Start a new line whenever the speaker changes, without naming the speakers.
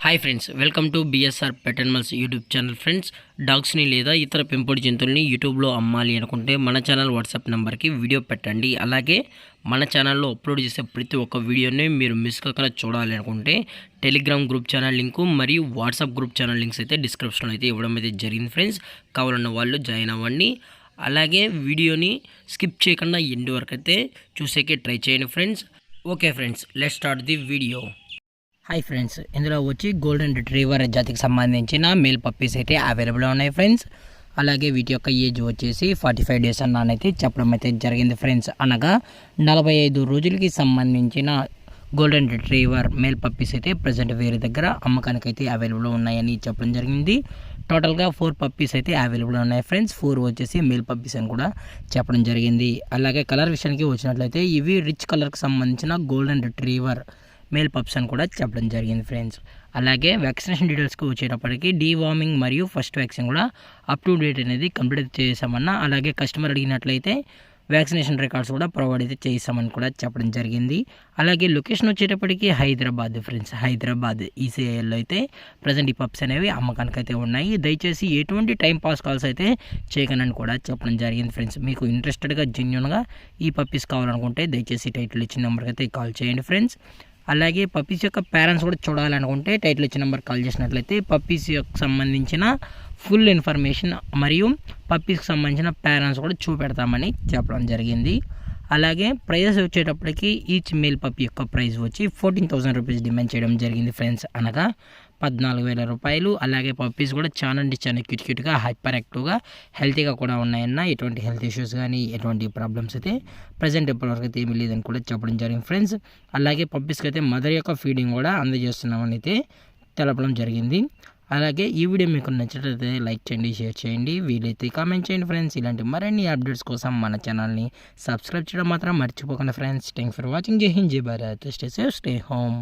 Hi friends, welcome to BSR pet animals YouTube channel. Friends, డాగ్స్ని లేదా ఇతర పెంపుడు జంతువుల్ని యూట్యూబ్లో అమ్మాలి అనుకుంటే మన ఛానల్ వాట్సాప్ నెంబర్కి వీడియో పెట్టండి. అలాగే మన ఛానల్లో అప్లోడ్ చేసే ప్రతి ఒక్క వీడియోని మీరు మిస్ కాకుండా చూడాలి అనుకుంటే టెలిగ్రామ్ గ్రూప్ ఛానల్ లింకు మరియు వాట్సాప్ గ్రూప్ ఛానల్ లింక్స్ అయితే డిస్క్రిప్షన్లో అయితే ఇవ్వడం అయితే జరిగింది. ఫ్రెండ్స్, కావాలన్న వాళ్ళు జాయిన్ అవ్వండి. అలాగే వీడియోని స్కిప్ చేయకుండా ఎండ్ వరకు అయితే చూసేకే ట్రై చేయండి friends. Okay friends, let's start the video. Hi friends, ఇందులో వచ్చి గోల్డెన్ రిట్రీవర్ జాతికి సంబంధించిన మేల్ పప్పీస్ అయితే అవైలబుల్ ఉన్నాయి ఫ్రెండ్స్. అలాగే వీటి యొక్క ఏజ్ వచ్చేసి 45 డేస్ అన్నైతే చెప్పడం అయితే జరిగింది ఫ్రెండ్స్. అనగా 45 రోజులకి సంబంధించిన గోల్డెన్ రిట్రీవర్ మేల్ పప్పీస్ అయితే ప్రజెంట్ వేరే దగ్గర అమ్మకానికి అయితే అవైలబుల్ ఉన్నాయని చెప్పడం జరిగింది. టోటల్గా 4 పప్పీస్ అయితే అవైలబుల్ ఉన్నాయి ఫ్రెండ్స్. 4 వచ్చేసి మేల్ పప్పీస్ అని కూడా చెప్పడం జరిగింది. అలాగే కలర్ విషయానికి వచ్చినట్లయితే ఇవి రిచ్ కలర్కి సంబంధించిన గోల్డెన్ రిట్రీవర్ మేల్ పప్స్ అని కూడా చెప్పడం జరిగింది ఫ్రెండ్స్. అలాగే వ్యాక్సినేషన్ డీటెయిల్స్కి వచ్చేటప్పటికి డీవార్మింగ్ మరియు ఫస్ట్ వ్యాక్సిన్ కూడా అప్ టు డేట్ అనేది కంప్లీట్ చేసామన్నా. అలాగే కస్టమర్ అడిగినట్లయితే వ్యాక్సినేషన్ రికార్డ్స్ కూడా ప్రొవైడ్ అయితే చేసామని కూడా చెప్పడం జరిగింది. అలాగే లొకేషన్ వచ్చేటప్పటికి హైదరాబాద్ ఫ్రెండ్స్. హైదరాబాద్ ఈసీఐఎల్లో అయితే ప్రజెంట్ ఈ పప్స్ అనేవి అమ్మకానికి అయితే ఉన్నాయి. దయచేసి ఎటువంటి టైం పాస్ కాల్స్ అయితే చేయకనని కూడా చెప్పడం జరిగింది ఫ్రెండ్స్. మీకు ఇంట్రెస్టెడ్గా జెన్యున్గా ఈ పప్పీస్ కావాలనుకుంటే దయచేసి టైటిల్ ఇచ్చిన నెంబర్కి అయితే కాల్ చేయండి ఫ్రెండ్స్. అలాగే పప్పీస్ యొక్క పేరెంట్స్ కూడా చూడాలనుకుంటే టైటిల్ ఇచ్చిన నెంబర్ కాల్ చేసినట్లయితే పప్పీస్ యొక్క సంబంధించిన ఫుల్ ఇన్ఫర్మేషన్ మరియు పప్పీస్కి సంబంధించిన పేరెంట్స్ కూడా చూపెడతామని చెప్పడం జరిగింది. అలాగే ప్రైజెస్ వచ్చేటప్పటికి ఈచ్ మేల్ పప్పీ యొక్క ప్రైస్ వచ్చి 14,000 రూపీస్ డిమాండ్ చేయడం జరిగింది ఫ్రెండ్స్. అనగా 14,000 రూపాయలు. అలాగే పప్పీస్ కూడా చాలా క్యూట్గా హైపర్ యాక్టివ్గా హెల్తీగా కూడా ఉన్నాయన్న. ఎటువంటి హెల్త్ ఇష్యూస్ కానీ ఎటువంటి ప్రాబ్లమ్స్ అయితే ప్రజెంట్ ఇప్పటివరకు అయితే ఏమీ లేదని కూడా చెప్పడం జరిగింది ఫ్రెండ్స్. అలాగే పప్పీస్కి అయితే మదర్ యొక్క ఫీడింగ్ కూడా అందజేస్తున్నామని అయితే తెలపడం జరిగింది. అలాగే ఈ వీడియో మీకు నచ్చినట్లయితే లైక్ చేయండి, షేర్ చేయండి, వీలైతే కామెంట్ చేయండి ఫ్రెండ్స్. ఇలాంటి మరిన్ని అప్డేట్స్ కోసం మన ఛానల్ని సబ్స్క్రైబ్ చేయడం మాత్రం మర్చిపోకండి ఫ్రెండ్స్. Thank for watching. జై హింద్, జై Bharat, stay safe, stay home.